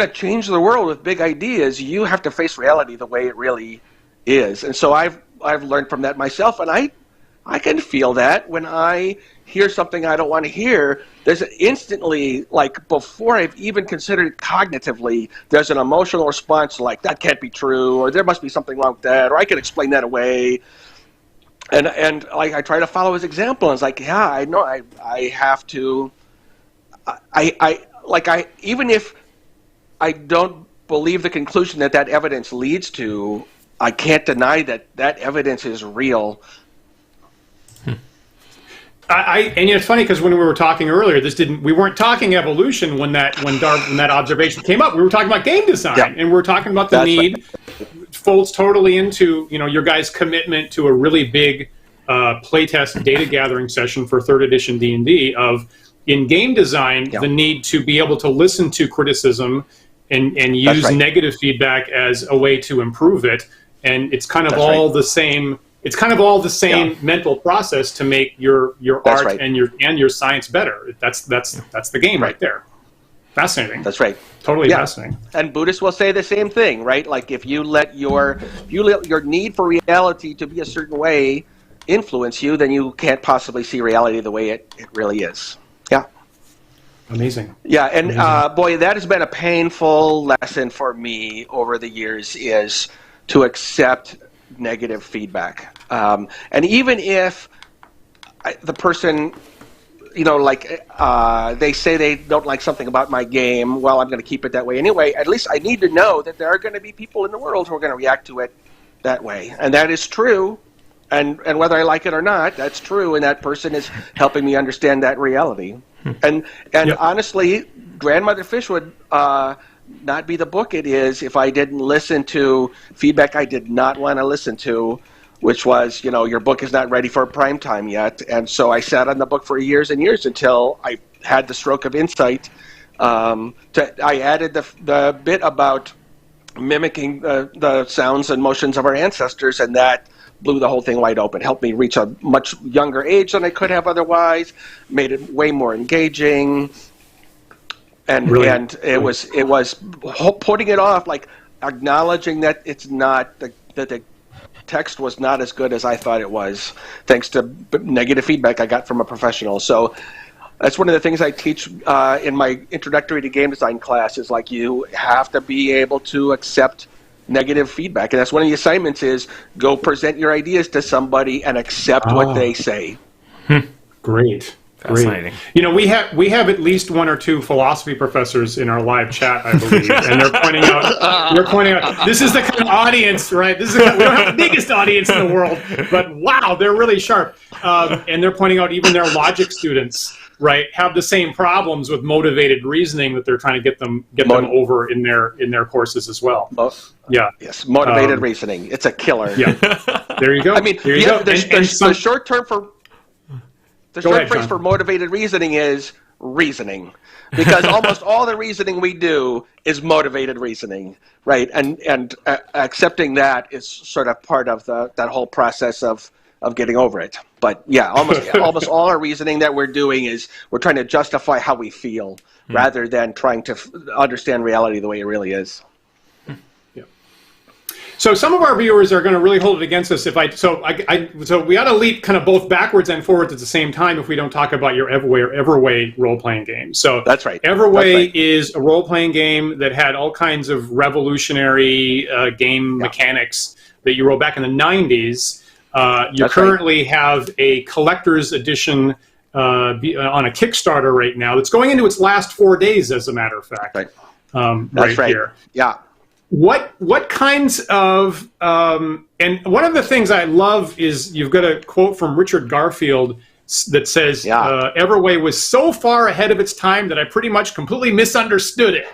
change the world with big ideas, you have to face reality the way it really is. And so I've learned from that myself, and I can feel that when I hear something I don't want to hear. There's instantly, before I've even considered it cognitively, there's an emotional response like, that can't be true, or there must be something wrong with that, or I can explain that away. And I try to follow his example, and it's like, yeah, I know I have to. Even if I don't believe the conclusion that evidence leads to, I can't deny that evidence is real. And it's funny because when we were talking earlier, we weren't talking evolution when that observation came up. We were talking about game design, and we were talking about the need. Folds totally into your guys' commitment to a really big playtest data gathering session for 3rd edition D&D of, in game design, the need to be able to listen to criticism and use negative feedback as a way to improve it. And it's kind of the same. It's kind of all the same mental process to make your art and your science better. That's the game right there. Fascinating. That's right. Totally fascinating. And Buddhists will say the same thing, right? Like if you let your need for reality to be a certain way influence you, then you can't possibly see reality the way it really is. Yeah. Amazing. Yeah, and boy, that has been a painful lesson for me over the years, is to accept negative feedback. And even if the person, they say they don't like something about my game, well, I'm going to keep it that way anyway. At least I need to know that there are going to be people in the world who are going to react to it that way. And that is true. And whether I like it or not, that's true. And that person is helping me understand that reality. And honestly, Grandmother Fish would not be the book it is if I didn't listen to feedback I did not want to listen to, which was, your book is not ready for prime time yet. And so I sat on the book for years and years until I had the stroke of insight. I added the bit about mimicking the sounds and motions of our ancestors, and that blew the whole thing wide open. Helped me reach a much younger age than I could have otherwise. Made it way more engaging. And it was putting it off, acknowledging that it's not that the text was not as good as I thought it was, thanks to negative feedback I got from a professional. So that's one of the things I teach in my introductory to game design class, is you have to be able to accept negative feedback. And that's one of the assignments, is go present your ideas to somebody and accept what they say. Great. Fascinating. We have at least one or two philosophy professors in our live chat, I believe, and they're pointing out. This is the kind of audience, right? We don't have the biggest audience in the world, but wow, they're really sharp, and they're pointing out even their logic students, right, have the same problems with motivated reasoning that they're trying to get them over in their courses as well. Yes, motivated reasoning. It's a killer. Yeah, there you go. I mean, the short term for. The short phrase for motivated reasoning is reasoning, because almost all the reasoning we do is motivated reasoning, right? And accepting that is sort of part of that whole process of of getting over it. But yeah, almost all our reasoning that we're doing is we're trying to justify how we feel rather than trying to understand reality the way it really is. So some of our viewers are going to really hold it against us if so we ought to leap kind of both backwards and forwards at the same time if we don't talk about your Everway role-playing game. So that's right. Everway is a role-playing game that had all kinds of revolutionary game mechanics that you wrote back in the 90s. You currently have a collector's edition on a Kickstarter right now that's going into its last 4 days, as a matter of fact. That's right. Here. Yeah. What kinds of and one of the things I love is you've got a quote from Richard Garfield that says Everway was so far ahead of its time that I pretty much completely misunderstood it.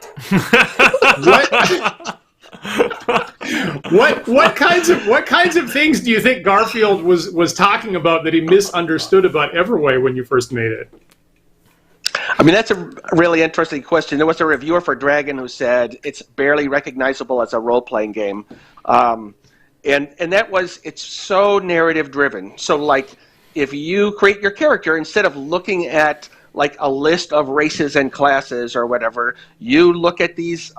what kinds of things do you think Garfield was talking about that he misunderstood about Everway when you first made it? I mean, that's a really interesting question. There was a reviewer for Dragon who said it's barely recognizable as a role-playing game. And that was, it's so narrative-driven. So, like, if you create your character, instead of looking at, like, a list of races and classes or whatever, you look at these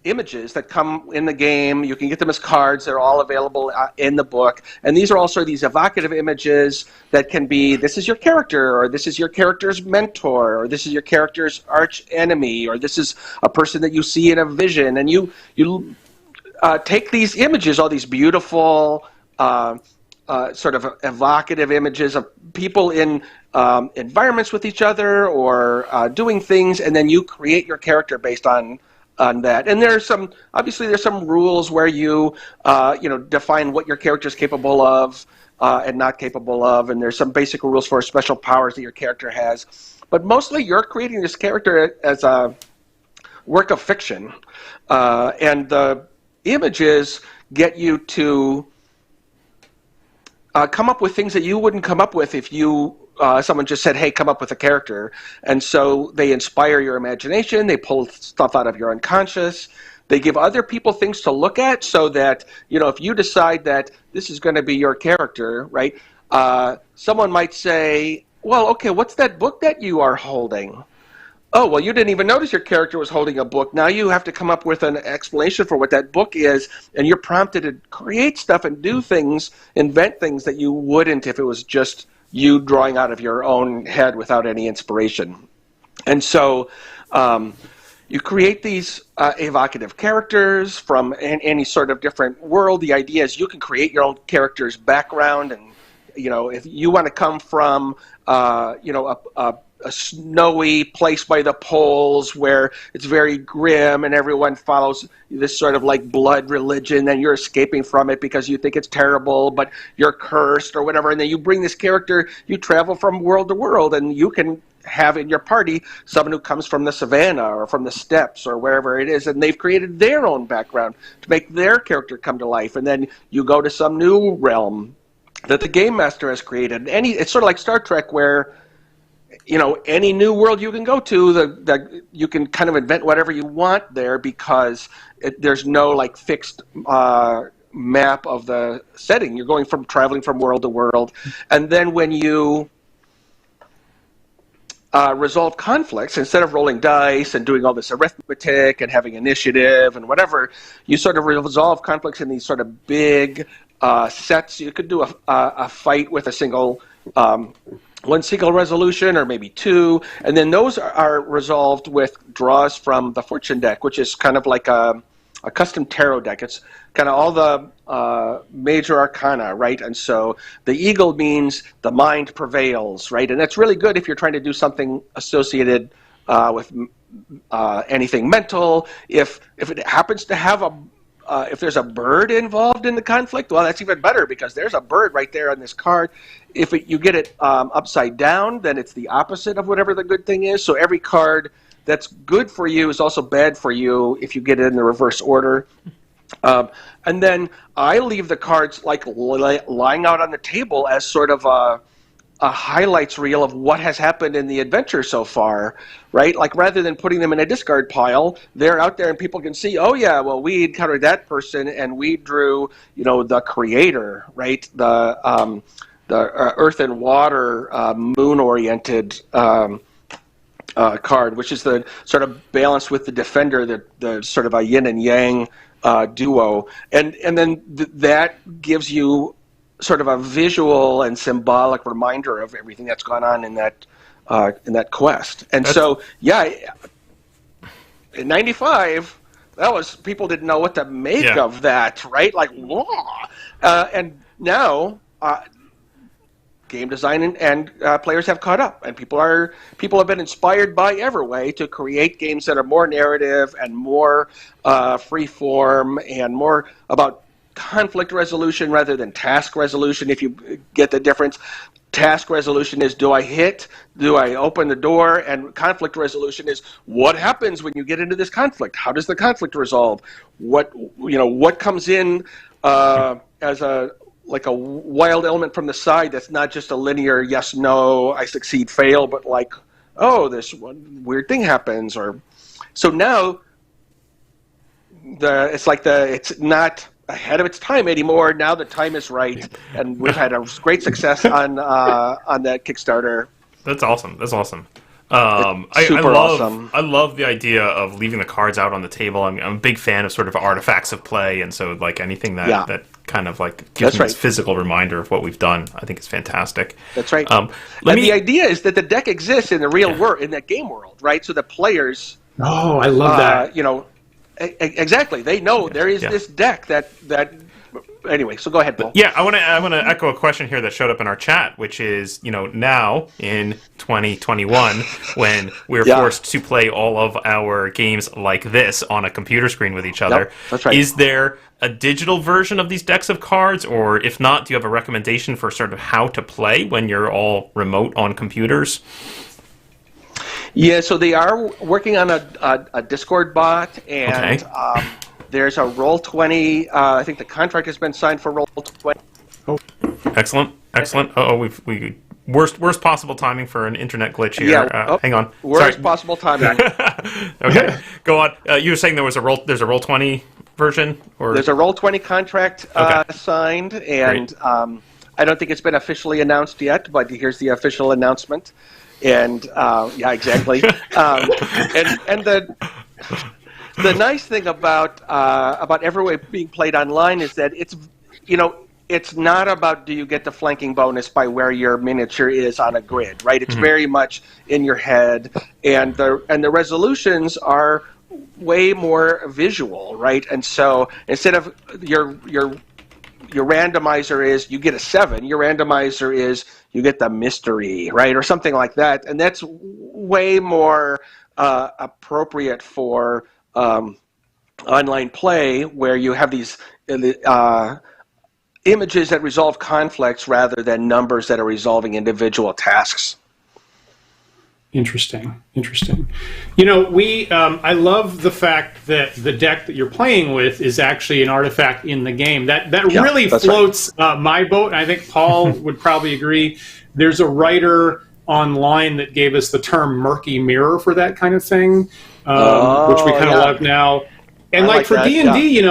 images that come in the game. You can get them as cards. They're all available in the book. And these are also these evocative images that can be, this is your character, or this is your character's mentor, or this is your character's arch enemy, or this is a person that you see in a vision. And you take these images, all these beautiful sort of evocative images of people in environments with each other or doing things, and then you create your character based on that. And there's some rules where you define what your character is capable of and not capable of, and there's some basic rules for special powers that your character has. But mostly you're creating this character as a work of fiction, and the images get you to come up with things that you wouldn't come up with if someone just said, hey, come up with a character. And so they inspire your imagination. They pull stuff out of your unconscious. They give other people things to look at so that, if you decide that this is going to be your character, right, someone might say, well, okay, what's that book that you are holding? Oh, well, you didn't even notice your character was holding a book. Now you have to come up with an explanation for what that book is, and you're prompted to create stuff and do things, invent things that you wouldn't if it was just you drawing out of your own head without any inspiration. And so you create these evocative characters from any sort of different world. The idea is you can create your own character's background, and if you want to come from a snowy place by the poles where it's very grim and everyone follows this sort of like blood religion, and you're escaping from it because you think it's terrible, but you're cursed or whatever, and then you bring this character, you travel from world to world, and you can have in your party someone who comes from the savannah or from the steppes or wherever it is, and they've created their own background to make their character come to life, and then you go to some new realm that the game master has created. It's sort of like Star Trek, where any new world you can go to, you can kind of invent whatever you want there, because there's no like fixed map of the setting. You're traveling from world to world, and then when you resolve conflicts, instead of rolling dice and doing all this arithmetic and having initiative and whatever, you sort of resolve conflicts in these sort of big sets. You could do a fight with a single. One single resolution, or maybe two, and then those are resolved with draws from the fortune deck, which is kind of like a custom tarot deck. It's kind of all the major arcana, right? And so the eagle means the mind prevails, right? And that's really good if you're trying to do something associated with anything mental. If it happens to have if there's a bird involved in the conflict, well, that's even better, because there's a bird right there on this card. If you get it upside down, then it's the opposite of whatever the good thing is. So every card that's good for you is also bad for you if you get it in the reverse order. And then I leave the cards like lying out on the table as sort of a highlights reel of what has happened in the adventure so far, right? Like rather than putting them in a discard pile, they're out there and people can see, oh yeah, well we encountered that person and we drew, the creator, right? The earth and water moon-oriented card, which is the sort of balance with the defender, the sort of a yin and yang duo, and then that gives you sort of a visual and symbolic reminder of everything that's gone on in that quest. And so, in '95, that was people didn't know what to make of that, right? Like, whoa! And now, game design and players have caught up, and people have been inspired by Everway to create games that are more narrative and more free form and more about conflict resolution rather than task resolution. If you get the difference, task resolution is do I hit, do I open the door, and conflict resolution is what happens when you get into this conflict. How does the conflict resolve? What comes in as a wild element from the side that's not just a linear yes, no, I succeed, fail, but like, oh, this one weird thing happens. Or so now it's not ahead of its time anymore. Now the time is right, and we've had a great success on that Kickstarter. That's awesome. Awesome. I love the idea of leaving the cards out on the table. I'm a big fan of sort of artifacts of play, and so like anything that kind of like gives me this physical reminder of what we've done, I think is fantastic. That's right. The idea is that the deck exists in the real world, in that game world, right? So the players. Oh, I love that. Exactly. They know there is this deck that. Anyway, so go ahead, Paul. Yeah, I want to echo a question here that showed up in our chat, which is, now in 2021, when we're forced to play all of our games like this on a computer screen with each other, that's right. Is there a digital version of these decks of cards, or if not, do you have a recommendation for sort of how to play when you're all remote on computers? Yeah, so they are working on a Discord bot, and there's a Roll20. I think the contract has been signed for Roll20. Oh, excellent. We worst possible timing for an internet glitch here. Yeah, hang on. Worst possible timing. Okay, go on. You were saying there's a Roll20 version, or there's a Roll20 contract signed, and I don't think it's been officially announced yet, but here's the official announcement. And exactly. And the nice thing about Everway being played online is that it's not about do you get the flanking bonus by where your miniature is on a grid, right? It's very much in your head, and the resolutions are way more visual, right? And so instead of your randomizer is you get a 7, your randomizer is you get the mystery, right, or something like that, and that's way more appropriate for online play, where you have these images that resolve conflicts rather than numbers that are resolving individual tasks. Interesting. I love the fact that the deck that you're playing with is actually an artifact in the game. That really floats my boat, and I think Paul would probably agree. There's a writer online that gave us the term murky mirror for that kind of thing, which we kind of love now. And like for D&D,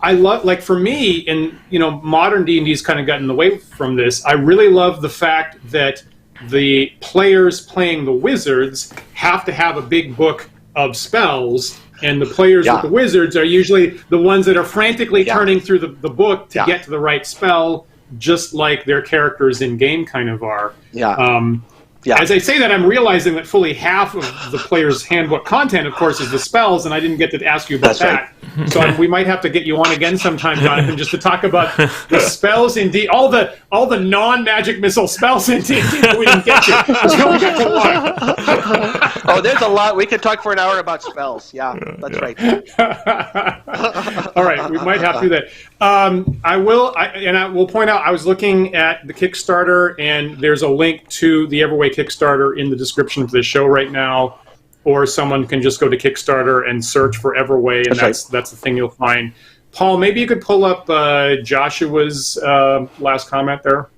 I love, like for me, and modern D&D's kind of gotten away from this. I really love the fact that the players playing the wizards have to have a big book of spells, and the players with the wizards are usually the ones that are frantically turning through the book to get to the right spell, just like their characters in game kind of are. As I say that, I'm realizing that fully half of the player's handbook content, of course, is the spells, and I didn't get to ask you about that. Right. So we might have to get you on again sometime, Jonathan, just to talk about the spells in D, all the non-magic missile spells in D&D that we didn't get to. So we got to one. There's a lot. We could talk for an hour about spells. Yeah, that's right. All right, we might have to do that. I will point out, I was looking at the Kickstarter, and there's a link to the Everway Kickstarter in the description of this show right now, or someone can just go to Kickstarter and search for Everway, and that's the thing you'll find. Paul, maybe you could pull up Joshua's last comment there.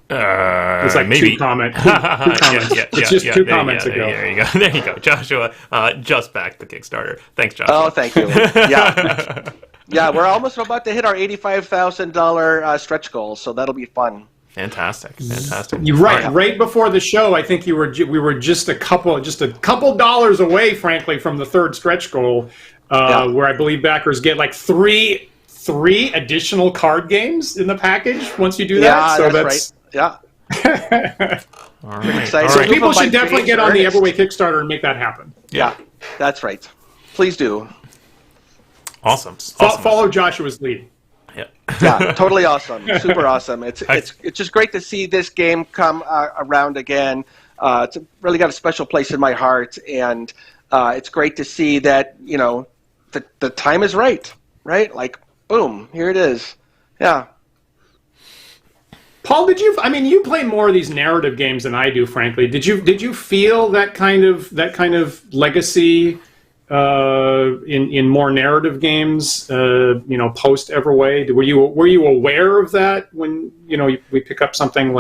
It's like maybe. two comments. It's just two comments ago. There you go. There you go. Joshua just backed the Kickstarter. Thanks, Joshua. Oh, thank you. Yeah. Yeah, we're almost about to hit our $85,000 stretch goal, so that'll be fun. Fantastic. You're right. Right before the show, I think we were just a couple dollars away, frankly, from the third stretch goal, where I believe backers get like three additional card games in the package once you do that. Yeah, that's right. Yeah. All right. So people should definitely get on the Everway Kickstarter and make that happen. Yeah, that's right. Please do. Awesome. Follow Joshua's lead. Yeah, totally awesome. Super awesome. It's just great to see this game come around again. It's really got a special place in my heart, and it's great to see that, you know, the time is right? Like, boom, here it is. Yeah. Paul, you play more of these narrative games than I do, frankly. Did you feel that kind of legacy in more narrative games, post Everway? Were you aware of that when we pick up something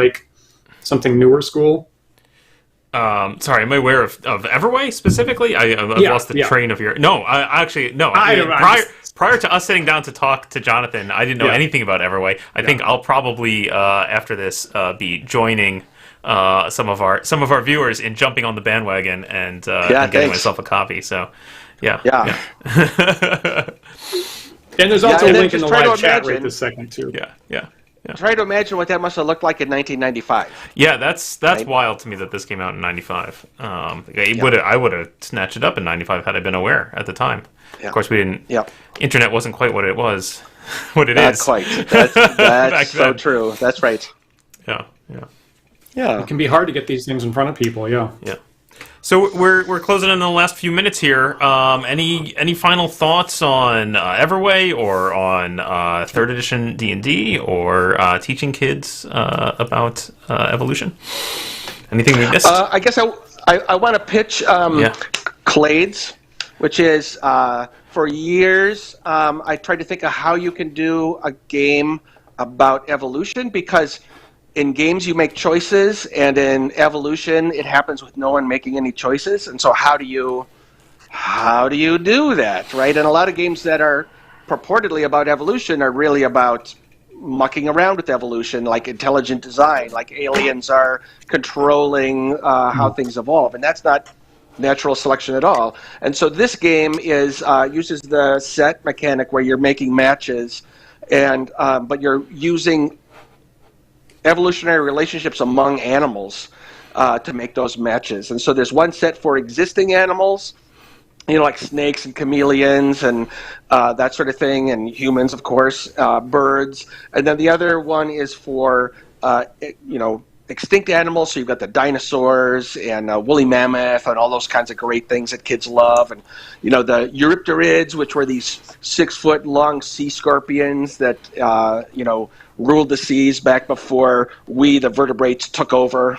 newer school? Sorry, am I aware of Everway specifically? I've lost the train of your. No, prior to us sitting down to talk to Jonathan, I didn't know anything about Everway. I think I'll probably after this be joining some of our viewers in jumping on the bandwagon and getting myself a copy. So, yeah. And there's also a link in the live chat right this second too. Yeah. Try to imagine what that must have looked like in 1995. Yeah, that's wild to me that this came out in 95. I would have snatched it up in 95 had I been aware at the time. Yeah. Of course, we didn't. Yeah. Internet wasn't quite what it was. Not quite. That's so true. That's right. Yeah. It can be hard to get these things in front of people. Yeah. So we're closing in the last few minutes here. Any final thoughts on Everway or on third edition D&D or teaching kids about evolution? Anything we missed? I guess I want to pitch Clades, which is for years I tried to think of how you can do a game about evolution, because in games you make choices, and in evolution it happens with no one making any choices. And so how do you do that, right? And a lot of games that are purportedly about evolution are really about mucking around with evolution, like intelligent design, like aliens are controlling how things evolve, and that's not natural selection at all. And so this game is uses the set mechanic where you're making matches, and but you're using evolutionary relationships among animals to make those matches. And so there's one set for existing animals, like snakes and chameleons and that sort of thing, and humans, of course, birds. And then the other one is for, extinct animals. So you've got the dinosaurs and woolly mammoth and all those kinds of great things that kids love. And, the Eurypterids, which were these 6-foot-long sea scorpions that, ruled the seas back before we, the vertebrates, took over.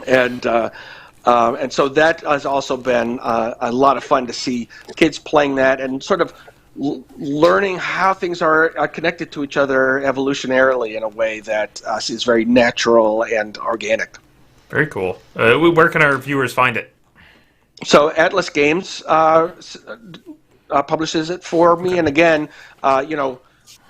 And so that has also been a lot of fun to see kids playing that and sort of learning how things are connected to each other evolutionarily in a way that is very natural and organic. Very cool. Where can our viewers find it? So Atlas Games publishes it for me. And again,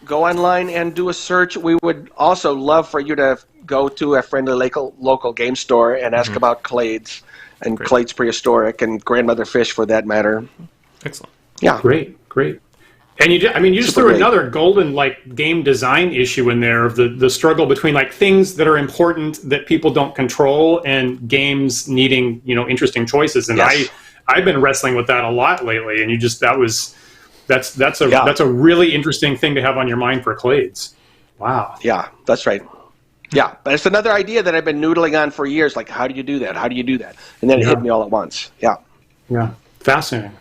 go online and do a search. We would also love for you to go to a friendly local game store and ask about Clades and Clades Prehistoric and Grandmother Fish, for that matter. Excellent. Yeah. Great. And you just threw another golden game design issue in there of the struggle between things that are important that people don't control and games needing interesting choices. And yes. I've been wrestling with that a lot lately. And that's a really interesting thing to have on your mind for Clades. Wow. Yeah, that's right. Yeah, but it's another idea that I've been noodling on for years. Like, how do you do that? And then it hit me all at once. Yeah. Yeah. Fascinating.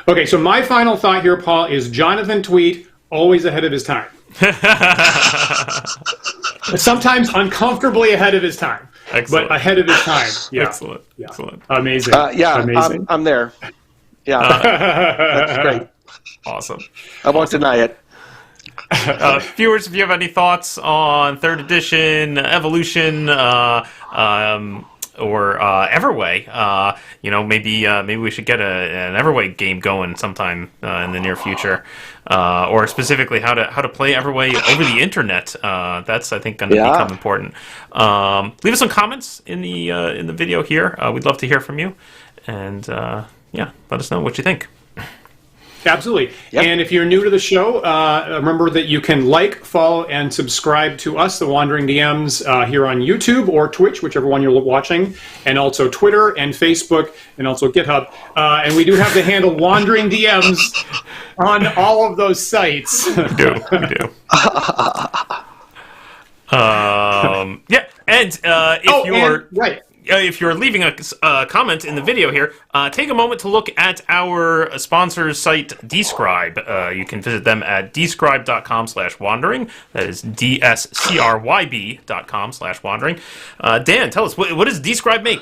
Okay, so my final thought here, Paul, is Jonathan Tweet, always ahead of his time. Sometimes uncomfortably ahead of his time. Excellent. But ahead of his time. Yeah. Excellent. Amazing. Amazing. I'm there. Yeah, that's great. Awesome. I won't deny it. Viewers, if you have any thoughts on 3rd edition, Evolution, or Everway, maybe we should get an Everway game going sometime in the near future, or specifically how to play Everway over the internet. That's, I think, going to become important. Leave us some comments in the video here. We'd love to hear from you, and let us know what you think. Absolutely. Yep. And if you're new to the show, remember that you can like, follow, and subscribe to us, the Wandering DMs, here on YouTube or Twitch, whichever one you're watching, and also Twitter and Facebook, and also GitHub. And we do have the handle Wandering DMs on all of those sites. We do. If you're leaving a comment in the video here, take a moment to look at our sponsor's site, Describe. You can visit them at describe.com/wandering. That is DSCRYB.com/wandering. Dan, tell us, what does Describe make?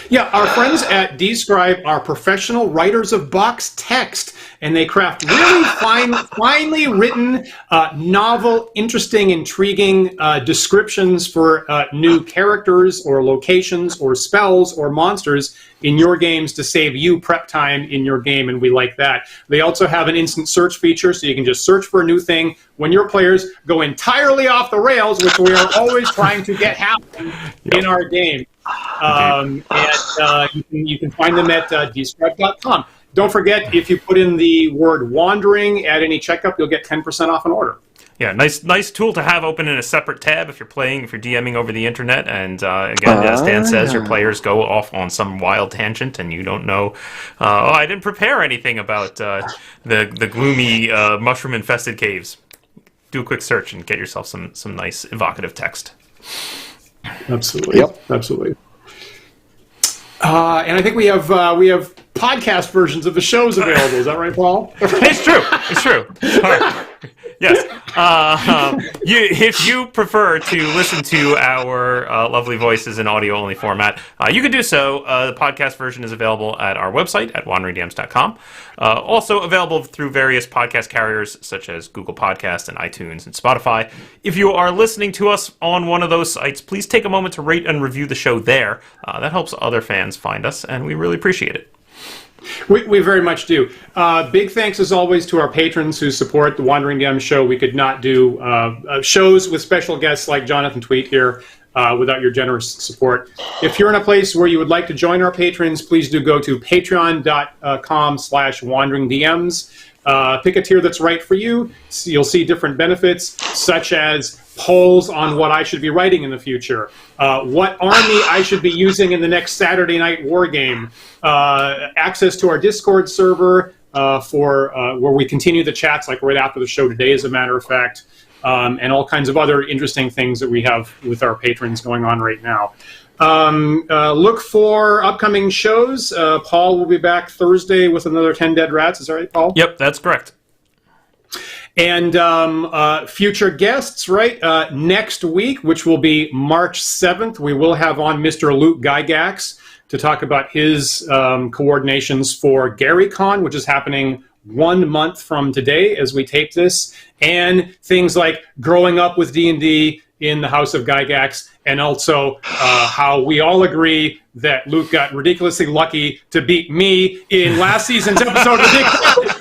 Yeah, our friends at Describe are professional writers of box text, and they craft really finely written, novel, interesting, intriguing descriptions for new characters or locations or spells or monsters in your games to save you prep time in your game, and we like that. They also have an instant search feature, so you can just search for a new thing when your players go entirely off the rails, which we are always trying to get happen in our game. You can find them at describe.com. Don't forget, if you put in the word wandering at any checkup, you'll get 10% off an order. Yeah, nice tool to have open in a separate tab if you're DMing over the internet. And again, as Dan says, your players go off on some wild tangent, and you don't know. I didn't prepare anything about the gloomy mushroom-infested caves. Do a quick search and get yourself some nice evocative text. Absolutely. Yep. Absolutely. And I think we have podcast versions of the shows available. Is that right, Paul? It's true. All right. Yes. If you prefer to listen to our lovely voices in audio-only format, you can do so. The podcast version is available at our website at wanderingdms.com. Also available through various podcast carriers such as Google Podcasts and iTunes and Spotify. If you are listening to us on one of those sites, please take a moment to rate and review the show there. That helps other fans find us, and we really appreciate it. We very much do. Big thanks, as always, to our patrons who support the Wandering DM show. We could not do shows with special guests like Jonathan Tweet here without your generous support. If you're in a place where you would like to join our patrons, please do go to patreon.com/wanderingdms. Pick a tier that's right for you. You'll see different benefits, such as polls on what I should be writing in the future, what army I should be using in the next Saturday night war game, access to our Discord server for where we continue the chats like right after the show today, as a matter of fact, and all kinds of other interesting things that we have with our patrons going on right now. Look for upcoming shows. Paul will be back Thursday with another 10 Dead Rats. Is that right, Paul? Yep, that's correct. And future guests, right? Next week, which will be March 7th, we will have on Mr. Luke Gygax to talk about his coordinations for GaryCon, which is happening 1 month from today as we tape this, and things like growing up with D&D in the House of Gygax, and also how we all agree that Luke got ridiculously lucky to beat me in last season's episode of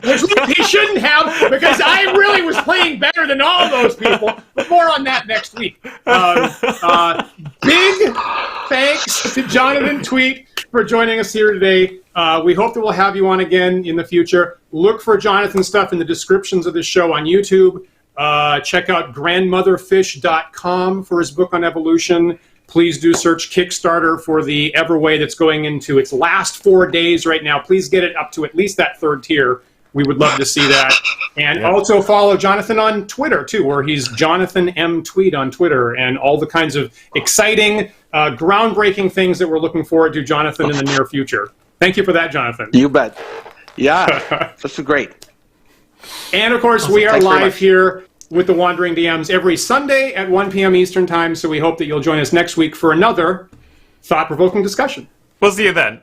which he shouldn't have, because I really was playing better than all those people. But more on that next week. Big thanks to Jonathan Tweet for joining us here today. We hope that we'll have you on again in the future. Look for Jonathan's stuff in the descriptions of the show on YouTube. Check out grandmotherfish.com for his book on evolution. Please do search Kickstarter for the Everway that's going into its last 4 days right now. Please get it up to at least that 3rd tier. We would love to see that. And also follow Jonathan on Twitter, too, where he's Jonathan M. Tweet on Twitter, and all the kinds of exciting, groundbreaking things that we're looking forward to, Jonathan, in the near future. Thank you for that, Jonathan. You bet. Yeah, this is great. And, of course, we are live here with the Wandering DMs every Sunday at 1 p.m. Eastern Time, so we hope that you'll join us next week for another thought-provoking discussion. We'll see you then.